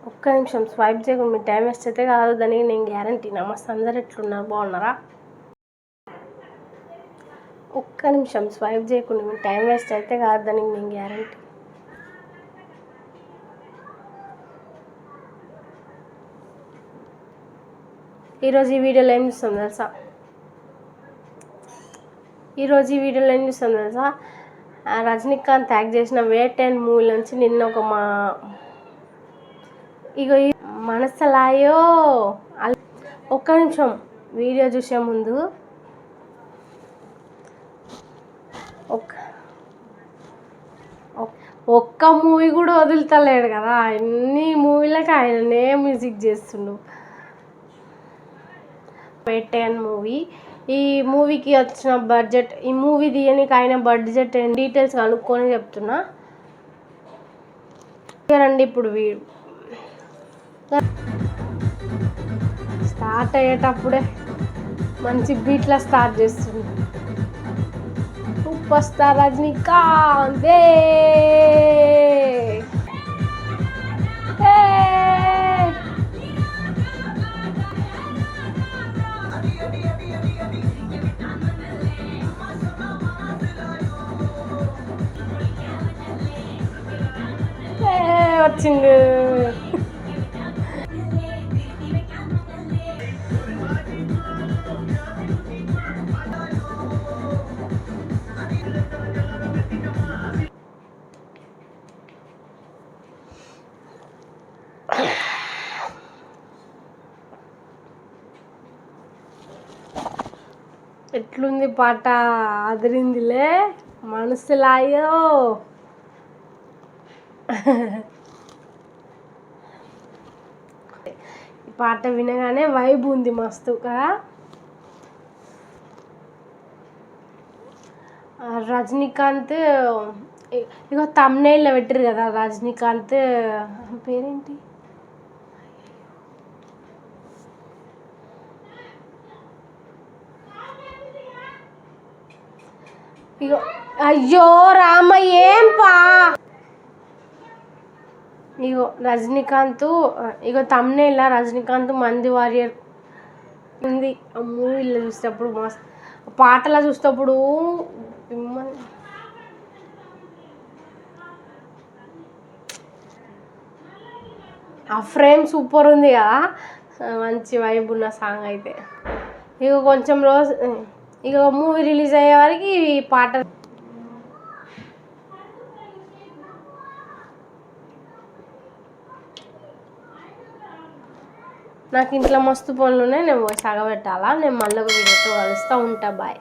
ఒక్క నిమిషం స్వైప్ చేయకుండా మీ టైం వేస్ట్ అయితే కాదు, దానికి నేను గ్యారంటీ. నమస్తే, అందరు ఎట్లున్నారు, బాగున్నారా? ఒక్క నిమిషం స్వైప్ చేయకుండా మీ టైం వేస్ట్ అయితే కాదు, దానికి నేను గ్యారంటీ. ఈరోజు ఈ వీడియోలో ఏం చూస్తాం తెలుసా? రజనీకాంత్ యాక్ట్ చేసిన వేట్ అండ్ మూవీ నుంచి నిన్న ఒక ఇగో మనసలాయో. ఒక్క నిమిషం వీడియో చూసే ముందు ఒక్క మూవీ కూడా వదులుతలేడు కదా, అన్ని మూవీలకు ఆయననే మ్యూజిక్ చేస్తుండు. వేట్ అండ్ మూవీ, ఈ మూవీకి వచ్చిన బడ్జెట్, ఈ మూవీ తీయడానికి ఆయన బడ్జెట్ డీటెయిల్స్ కనుక్కొని చెప్తున్నా రండి. ఇప్పుడు స్టార్ట్ అయ్యేటప్పుడే మంచి బీట్లా స్టార్ట్ చేస్తుంది. Super star Rajinikanth. వచ్చింది. ఎట్లుంది పాట? అదిరిందిలే, మనసులాయో. ఈ పాట వినగానే వైబ్ ఉంది మస్తు కదా. రజనీకాంత్ ఇగో తమ్నైల్లో పెట్టారు కదా, రజనీకాంత్ పేరేంటి, ఇగో అయ్యో రామ ఏం పా, ఇగో రజనీకాంత్, ఇగో తమ్నైల్ రజనీకాంత్ మంది వారియర్ ఉంది. ఆ మూవీలో చూసేటప్పుడు మస్తు, పాటలా చూసేటప్పుడు ఆ ఫ్రేమ్ సూపర్ ఉంది కదా, మంచి వైబ్ ఉన్న సాంగ్ అయితే. ఇక కొంచెం రోజు ఇక మూవీ రిలీజ్ అయ్యే వరకు ఈ పాట నాకు ఇంట్లో మస్తు పనులు ఉన్నాయి, నేను సాగబెట్టాలా. నేను మళ్ళీ ఒక వీడియోతో కలుస్తూ ఉంటా. బాయ్.